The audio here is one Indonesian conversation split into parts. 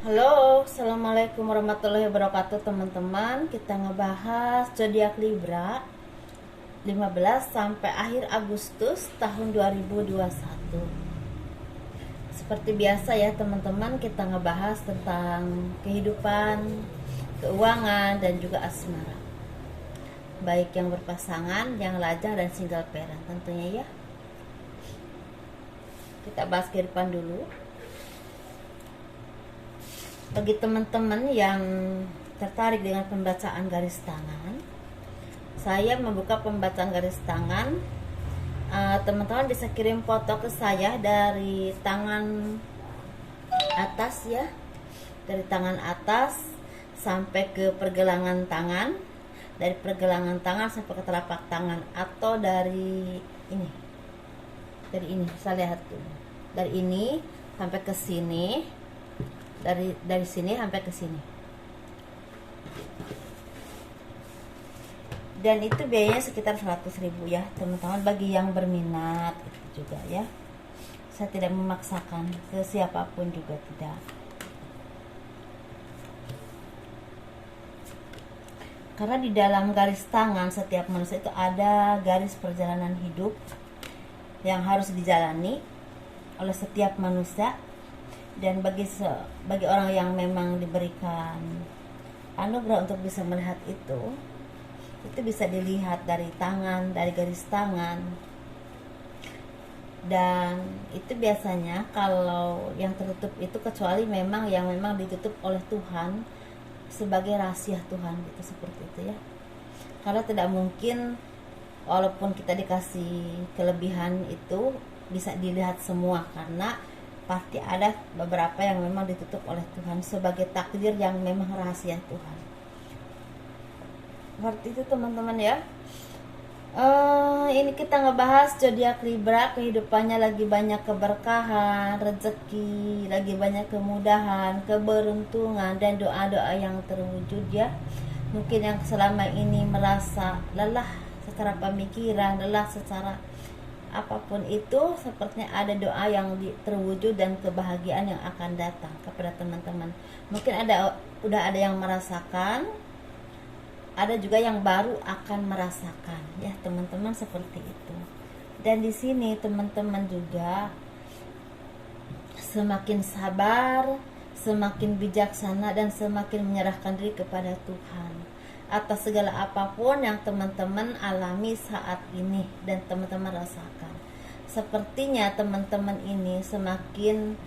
Halo, assalamualaikum warahmatullahi wabarakatuh teman-teman. Kita ngebahas zodiak Libra 15 sampai akhir Agustus tahun 2021. Seperti biasa ya teman-teman, kita ngebahas tentang kehidupan, keuangan, dan juga asmara. Baik yang berpasangan, yang lajang, dan single parent tentunya ya. Kita bahas kehidupan dulu. Bagi teman-teman yang tertarik dengan pembacaan garis tangan, saya membuka pembacaan garis tangan. Teman-teman bisa kirim foto ke saya dari tangan atas ya, dari tangan atas sampai ke pergelangan tangan, dari pergelangan tangan sampai ke telapak tangan, atau dari ini, saya lihat tuh, dari ini sampai ke sini, dari sini sampai ke sini. Dan itu biayanya sekitar 100.000 ya teman-teman, bagi yang berminat itu juga ya. Saya tidak memaksakan ke siapapun juga, tidak. Karena di dalam garis tangan setiap manusia itu ada garis perjalanan hidup yang harus dijalani oleh setiap manusia. Dan bagi orang yang memang diberikan anugerah untuk bisa melihat itu bisa dilihat dari tangan, dari garis tangan. Dan itu biasanya kalau yang tertutup itu, kecuali memang yang memang ditutup oleh Tuhan sebagai rahasia Tuhan gitu, seperti itu ya. Karena tidak mungkin walaupun kita dikasih kelebihan itu bisa dilihat semua, karena pasti ada beberapa yang memang ditutup oleh Tuhan sebagai takdir yang memang rahasia Tuhan. Seperti itu teman-teman ya. Ini kita ngebahas zodiak Libra, kehidupannya lagi banyak keberkahan, rezeki, lagi banyak kemudahan, keberuntungan, dan doa-doa yang terwujud ya. Mungkin yang selama ini merasa lelah secara pemikiran, lelah secara apapun itu, sepertinya ada doa yang terwujud dan kebahagiaan yang akan datang kepada teman-teman. Mungkin udah ada yang merasakan, ada juga yang baru akan merasakan ya teman-teman, seperti itu. Dan di sini teman-teman juga semakin sabar, semakin bijaksana, dan semakin menyerahkan diri kepada Tuhan atas segala apapun yang teman-teman alami saat ini dan teman-teman rasakan. Sepertinya teman-teman ini semakin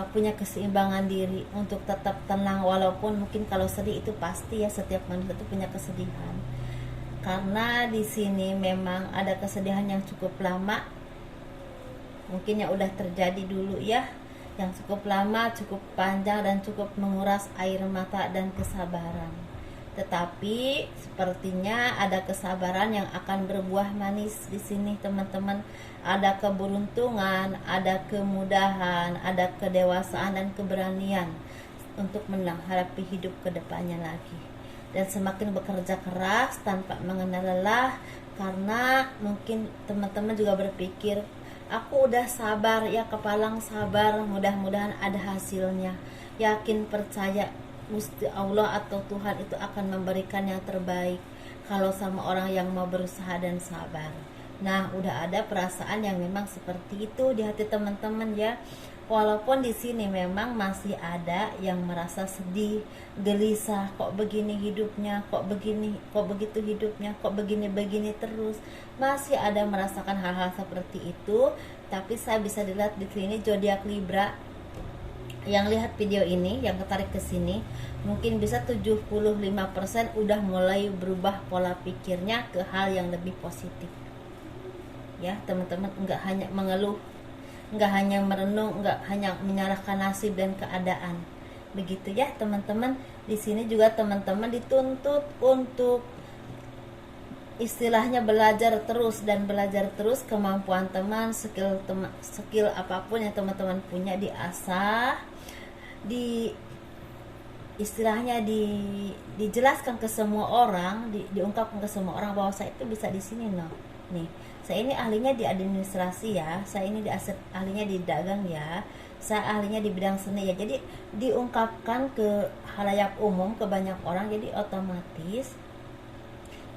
punya keseimbangan diri untuk tetap tenang, walaupun mungkin kalau sedih itu pasti ya, setiap manusia itu punya kesedihan. Karena di sini memang ada kesedihan yang cukup lama, mungkin yang udah terjadi dulu ya, yang cukup lama, cukup panjang, dan cukup menguras air mata dan kesabaran. Tetapi sepertinya ada kesabaran yang akan berbuah manis di sini teman-teman. Ada keberuntungan, ada kemudahan, ada kedewasaan dan keberanian untuk menghadapi hidup kedepannya lagi. Dan semakin bekerja keras tanpa mengenal lelah, karena mungkin teman-teman juga berpikir, aku udah sabar ya, kepalang sabar, mudah-mudahan ada hasilnya. Yakin, percaya Gusti Allah atau Tuhan itu akan memberikan yang terbaik kalau sama orang yang mau berusaha dan sabar. Nah, udah ada perasaan yang memang seperti itu di hati teman-teman ya. Walaupun di sini memang masih ada yang merasa sedih, gelisah, kok begini hidupnya, kok begini, kok begitu hidupnya, kok begini-begini terus. Masih ada merasakan hal-hal seperti itu, tapi saya bisa dilihat di sini zodiak Libra yang lihat video ini, yang tertarik ke sini, mungkin bisa 75% udah mulai berubah pola pikirnya ke hal yang lebih positif. Ya, teman-teman, enggak hanya mengeluh, enggak hanya merenung, enggak hanya menyalahkan nasib dan keadaan. Begitu ya, teman-teman. Di sini juga teman-teman dituntut untuk istilahnya belajar terus dan belajar terus. Kemampuan teman, skill apapun yang teman-teman punya diasah, istilahnya dijelaskan ke semua orang, diungkapkan ke semua orang bahwa saya itu bisa di sini loh. Nih, saya ini ahlinya di administrasi ya, saya ini ahlinya di dagang ya, saya ahlinya di bidang seni ya, jadi diungkapkan ke halayak umum, ke banyak orang, jadi otomatis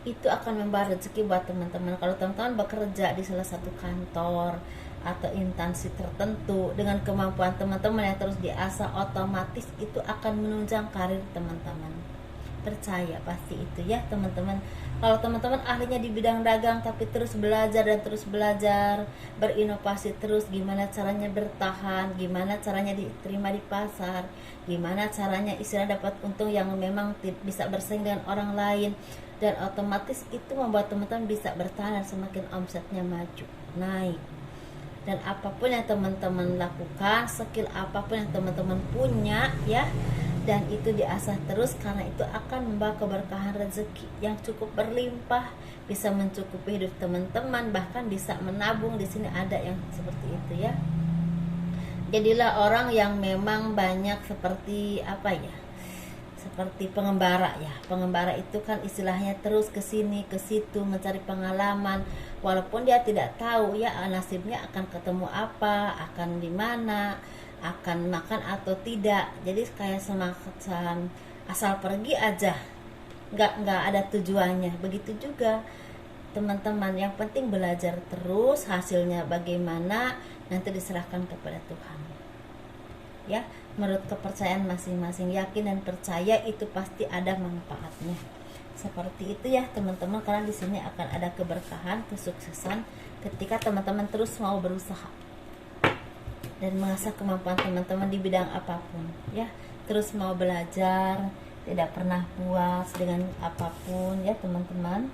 itu akan membawa rezeki buat teman-teman. Kalau teman-teman bekerja di salah satu kantor atau instansi tertentu, dengan kemampuan teman-teman yang terus diasah, otomatis itu akan menunjang karir teman-teman. Percaya pasti itu ya teman-teman. Kalau teman-teman ahlinya di bidang dagang tapi terus belajar dan terus belajar, berinovasi terus, gimana caranya bertahan, gimana caranya diterima di pasar, gimana caranya istilah dapat untung yang memang bisa bersaing dengan orang lain, dan otomatis itu membuat teman-teman bisa bertahan dan semakin omsetnya maju, naik. Dan apapun yang teman-teman lakukan, skill apapun yang teman-teman punya ya, dan itu diasah terus, karena itu akan membawa keberkahan rezeki yang cukup berlimpah, bisa mencukupi hidup teman-teman, bahkan bisa menabung. Di sini ada yang seperti itu ya. Jadilah orang yang memang banyak seperti apa ya, seperti pengembara ya. Pengembara itu kan istilahnya terus ke sini ke situ mencari pengalaman, walaupun dia tidak tahu ya nasibnya akan ketemu apa, akan di mana, akan makan atau tidak. Jadi kayak semacam asal pergi aja, nggak ada tujuannya. Begitu juga teman-teman, yang penting belajar terus, hasilnya bagaimana nanti diserahkan kepada Tuhan ya, menurut kepercayaan masing-masing. Yakin dan percaya itu pasti ada manfaatnya. Seperti itu ya teman-teman, karena di sini akan ada keberkahan, kesuksesan ketika teman-teman terus mau berusaha dan mengasah kemampuan teman-teman di bidang apapun ya, terus mau belajar, tidak pernah puas dengan apapun ya teman-teman.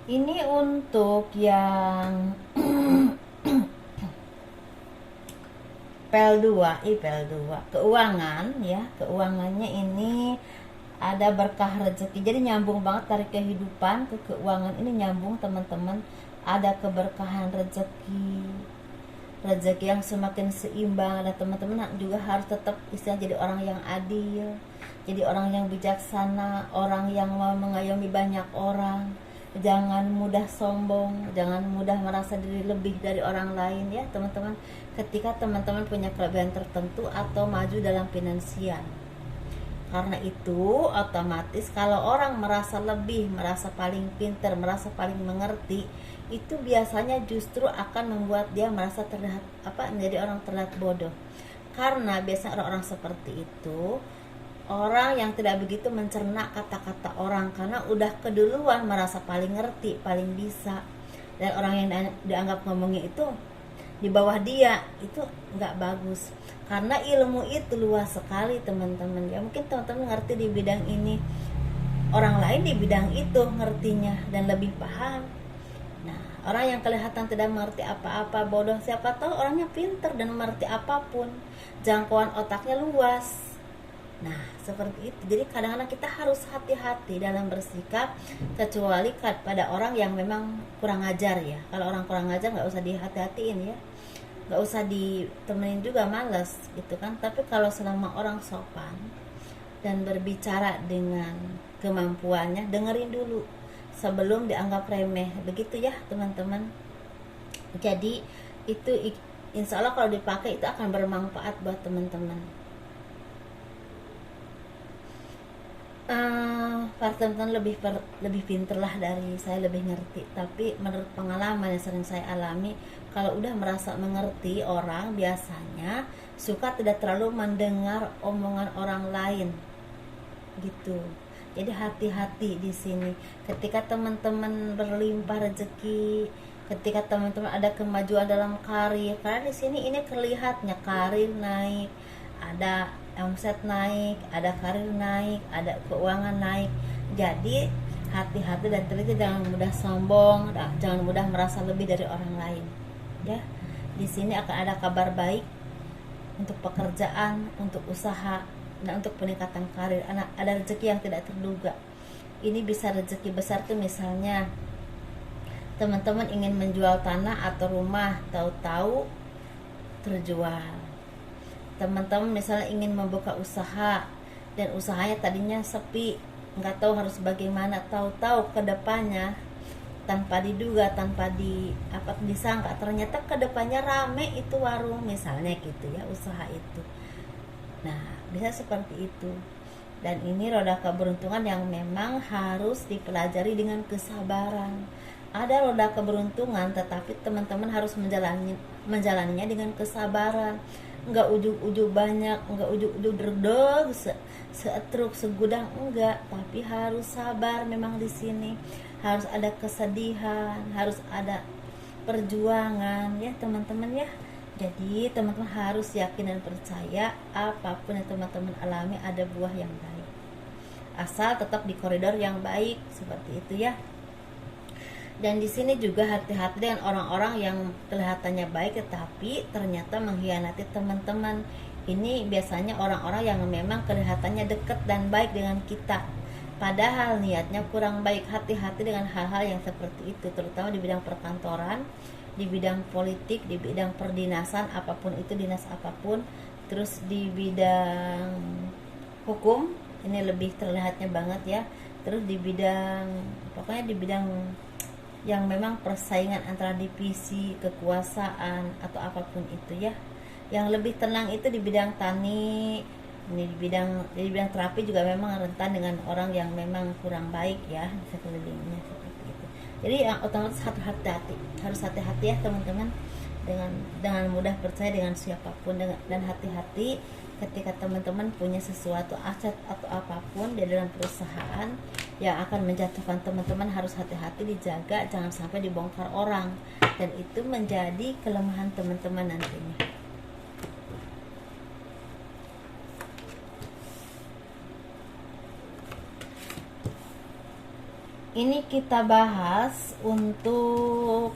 Ini untuk yang PL2, PL2 keuangan ya. Keuangannya ini ada berkah rezeki, jadi nyambung banget dari kehidupan ke keuangan. Ini nyambung teman-teman, ada keberkahan rezeki, rezeki yang semakin seimbang. Dan teman-teman juga harus tetap istilah jadi orang yang adil, jadi orang yang bijaksana, orang yang mau mengayomi banyak orang. Jangan mudah sombong, jangan mudah merasa diri lebih dari orang lain ya teman-teman, ketika teman-teman punya kelebihan tertentu atau maju dalam finansial. Karena itu otomatis kalau orang merasa lebih, merasa paling pintar, merasa paling mengerti, itu biasanya justru akan membuat dia merasa terlihat menjadi orang terlihat bodoh. Karena biasanya orang-orang seperti itu orang yang tidak begitu mencerna kata-kata orang, karena udah keduluan merasa paling ngerti, paling bisa. Dan orang yang dianggap ngomongnya itu di bawah dia, itu nggak bagus. Karena ilmu itu luas sekali teman-teman ya. Mungkin teman-teman ngerti di bidang ini, orang lain di bidang itu ngertinya dan lebih paham. Nah, orang yang kelihatan tidak mengerti apa-apa, bodoh, siapa tahu orangnya pintar dan mengerti apapun, jangkauan otaknya luas. Nah, seperti itu. Jadi kadang-kadang kita harus hati-hati dalam bersikap, kecuali pada orang yang memang kurang ajar ya. Kalau orang kurang ajar nggak usah dihati-hatiin ya, nggak usah ditemenin juga, males gitu kan. Tapi kalau selama orang sopan dan berbicara dengan kemampuannya, dengerin dulu sebelum dianggap remeh, begitu ya teman-teman. Jadi itu insya Allah kalau dipakai itu akan bermanfaat buat teman-teman. Para teman-teman lebih pinter lah dari saya, lebih ngerti. Tapi menurut pengalaman yang sering saya alami, kalau udah merasa mengerti orang, biasanya suka tidak terlalu mendengar omongan orang lain gitu. Jadi hati-hati di sini. Ketika teman-teman berlimpah rezeki, ketika teman-teman ada kemajuan dalam karir, karena di sini ini terlihatnya karir naik, ada omset naik, ada karir naik, ada keuangan naik. Jadi hati-hati dan teliti, jangan mudah sombong, jangan mudah merasa lebih dari orang lain. Ya, di sini akan ada kabar baik untuk pekerjaan, untuk usaha, dan untuk peningkatan karir. Ada rezeki yang tidak terduga. Ini bisa rezeki besar tuh, misalnya teman-teman ingin menjual tanah atau rumah, tahu-tahu terjual. Teman-teman misalnya ingin membuka usaha dan usahanya tadinya sepi, nggak tahu harus bagaimana, tahu-tahu ke depannya tanpa diduga, tanpa disangka, ternyata ke depannya rame itu warung, misalnya gitu ya, usaha itu. Nah, bisa seperti itu. Dan ini roda keberuntungan yang memang harus dipelajari dengan kesabaran. Ada roda keberuntungan, tetapi teman-teman harus menjalaninya dengan kesabaran. Enggak ujug-ujug banyak, enggak ujug-ujug derdog, setruk, segudang, enggak, tapi harus sabar. Memang di sini harus ada kesedihan, harus ada perjuangan ya teman-teman ya. Jadi teman-teman harus yakin dan percaya apapun yang teman-teman alami ada buah yang baik, asal tetap di koridor yang baik, seperti itu ya. Dan di sini juga hati-hati dengan orang-orang yang kelihatannya baik tetapi ternyata mengkhianati teman-teman. Ini biasanya orang-orang yang memang kelihatannya dekat dan baik dengan kita, padahal niatnya kurang baik. Hati-hati dengan hal-hal yang seperti itu, terutama di bidang perkantoran, di bidang politik, di bidang perdinasan, apapun itu, dinas apapun. Terus di bidang hukum, ini lebih terlihatnya banget ya. Terus di bidang, pokoknya di bidang yang memang persaingan antara divisi, kekuasaan, atau apapun itu ya. Yang lebih tenang itu di bidang tani. Ini di bidang terapi juga memang rentan dengan orang yang memang kurang baik ya di sekelilingnya, seperti itu. Jadi yang otomatis harus hati-hati ya teman-teman, dengan mudah percaya dengan siapapun, dan hati-hati ketika teman-teman punya sesuatu, aset atau apapun di dalam perusahaan yang akan menjatuhkan teman-teman. Harus hati-hati dijaga, jangan sampai dibongkar orang, dan itu menjadi kelemahan teman-teman nantinya. Ini kita bahas untuk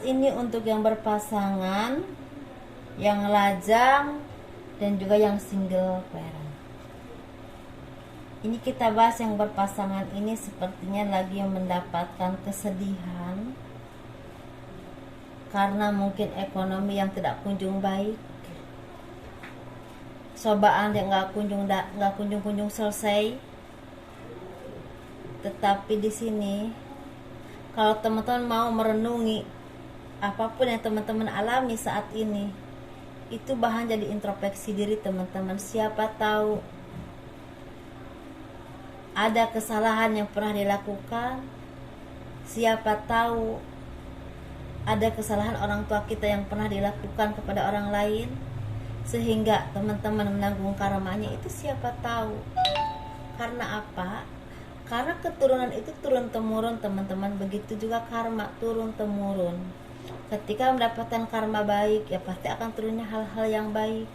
ini untuk yang berpasangan, yang lajang, dan juga yang single parent. Ini kita bahas yang berpasangan ini sepertinya lagi mendapatkan kesedihan karena mungkin ekonomi yang tidak kunjung baik, cobaan yang nggak kunjung selesai. Tetapi di sini kalau teman-teman mau merenungi apapun yang teman-teman alami saat ini, itu bahan jadi introspeksi diri teman-teman. Siapa tahu ada kesalahan yang pernah dilakukan, siapa tahu ada kesalahan orang tua kita yang pernah dilakukan kepada orang lain, sehingga teman-teman menanggung karmanya. Itu siapa tahu. Karena apa? Karena keturunan itu turun temurun teman-teman. Begitu juga karma turun temurun. Ketika mendapatkan karma baik, ya pasti akan turunnya hal-hal yang baik.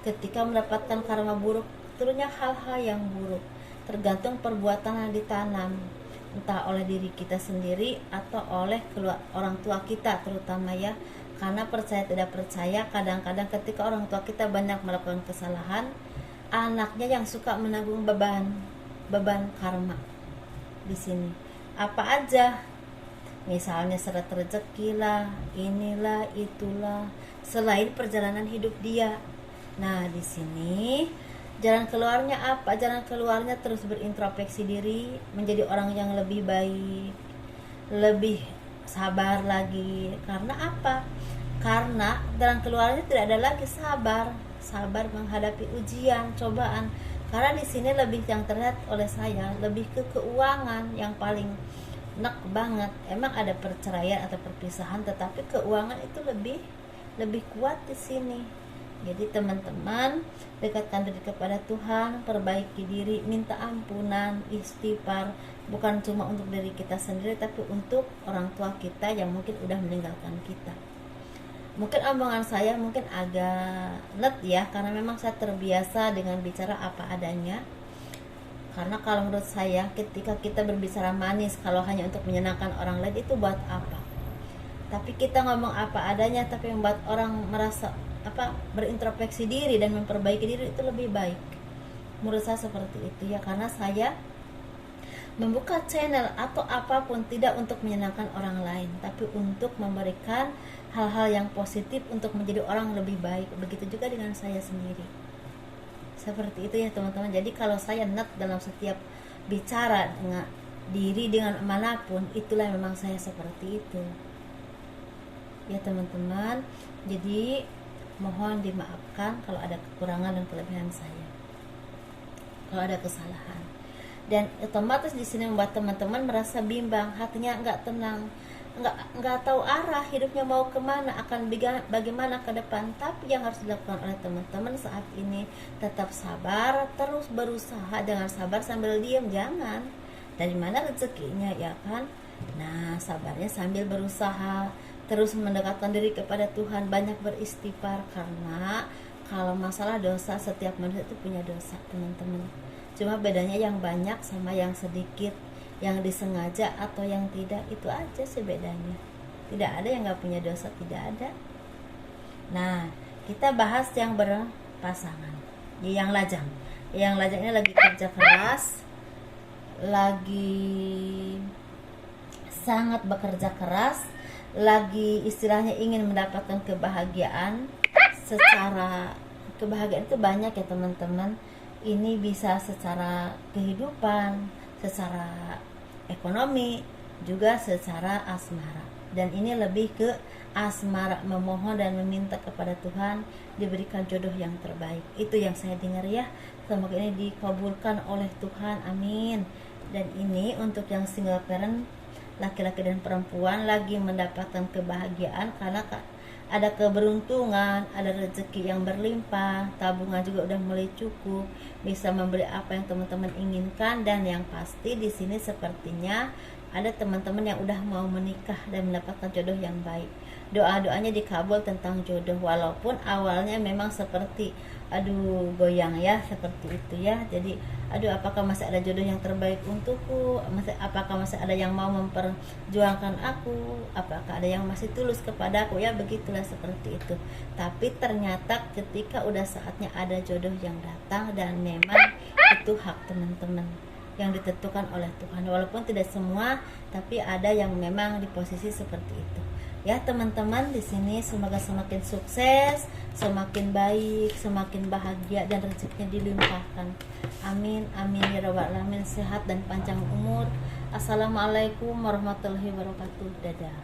Ketika mendapatkan karma buruk, turunnya hal-hal yang buruk. Tergantung perbuatan yang ditanam, entah oleh diri kita sendiri atau oleh orang tua kita terutama ya. Karena percaya tidak percaya, kadang-kadang ketika orang tua kita banyak melakukan kesalahan, anaknya yang suka menanggung beban karma. Di sini apa aja, misalnya seret rezeki lah, inilah itulah, selain perjalanan hidup dia. Nah di sini jalan keluarnya apa? Jalan keluarnya terus berintrospeksi diri, menjadi orang yang lebih baik, lebih sabar lagi. Karena apa? Karena jalan keluarnya tidak ada lagi sabar menghadapi ujian, cobaan. Karena di sini lebih yang terlihat oleh saya lebih ke keuangan yang paling nek banget. Emang ada perceraian atau perpisahan, tetapi keuangan itu lebih kuat di sini. Jadi teman-teman, dekatkan diri kepada Tuhan, perbaiki diri, minta ampunan, istighfar, bukan cuma untuk diri kita sendiri, tapi untuk orang tua kita yang mungkin udah meninggalkan kita. Mungkin omongan saya mungkin agak net ya, karena memang saya terbiasa dengan bicara apa adanya. Karena kalau menurut saya, ketika kita berbicara manis kalau hanya untuk menyenangkan orang lain, itu buat apa? Tapi kita ngomong apa adanya tapi membuat orang merasa berintrospeksi diri dan memperbaiki diri, itu lebih baik. Menurut saya seperti itu ya, karena saya membuka channel atau apapun tidak untuk menyenangkan orang lain, tapi untuk memberikan hal-hal yang positif untuk menjadi orang lebih baik. Begitu juga dengan saya sendiri. Seperti itu ya teman-teman. Jadi kalau saya net dalam setiap bicara dengan diri dengan manapun, itulah memang saya seperti itu ya teman-teman. Jadi mohon dimaafkan kalau ada kekurangan dan kelebihan saya, kalau ada kesalahan. Dan otomatis di sini membuat teman-teman merasa bimbang, hatinya nggak tenang, nggak tahu arah hidupnya mau kemana, akan bagaimana ke depan. Tapi yang harus dilakukan oleh teman-teman saat ini, tetap sabar, terus berusaha. Jangan sabar sambil diam, jangan. Dari mana rezekinya ya kan? Nah, sabarnya sambil berusaha, terus mendekatkan diri kepada Tuhan, banyak beristighfar. Karena kalau masalah dosa, setiap manusia itu punya dosa teman-teman. Cuma bedanya yang banyak sama yang sedikit, yang disengaja atau yang tidak, itu aja sih bedanya. Tidak ada yang gak punya dosa, tidak ada. Nah, kita bahas yang berpasangan, yang lajang. Yang lajang ini lagi kerja keras, lagi sangat bekerja keras, lagi istilahnya ingin mendapatkan kebahagiaan. Secara kebahagiaan itu banyak ya teman-teman. Ini bisa secara kehidupan, secara ekonomi, juga secara asmara. Dan ini lebih ke asmara, memohon dan meminta kepada Tuhan diberikan jodoh yang terbaik. Itu yang saya dengar ya. Semoga ini dikabulkan oleh Tuhan, amin. Dan ini untuk yang single parent, laki-laki dan perempuan lagi mendapatkan kebahagiaan karena ada keberuntungan, ada rezeki yang berlimpah, tabungan juga udah mulai cukup, bisa membeli apa yang teman-teman inginkan. Dan yang pasti di sini sepertinya ada teman-teman yang udah mau menikah dan mendapatkan jodoh yang baik. Doa-doanya dikabul tentang jodoh, walaupun awalnya memang seperti goyang ya, seperti itu ya. Jadi apakah masih ada jodoh yang terbaik untukku, apakah masih ada yang mau memperjuangkan aku, apakah ada yang masih tulus kepadaku ya, begitulah seperti itu. Tapi ternyata ketika udah saatnya ada jodoh yang datang, dan memang itu hak teman-teman yang ditentukan oleh Tuhan, walaupun tidak semua, tapi ada yang memang di posisi seperti itu. Ya teman-teman, di sini semoga semakin sukses, semakin baik, semakin bahagia, dan rezekinya dilimpahkan. Amin, amin ya rabbal alamin. Sehat dan panjang umur. Assalamualaikum warahmatullahi wabarakatuh. Dadah.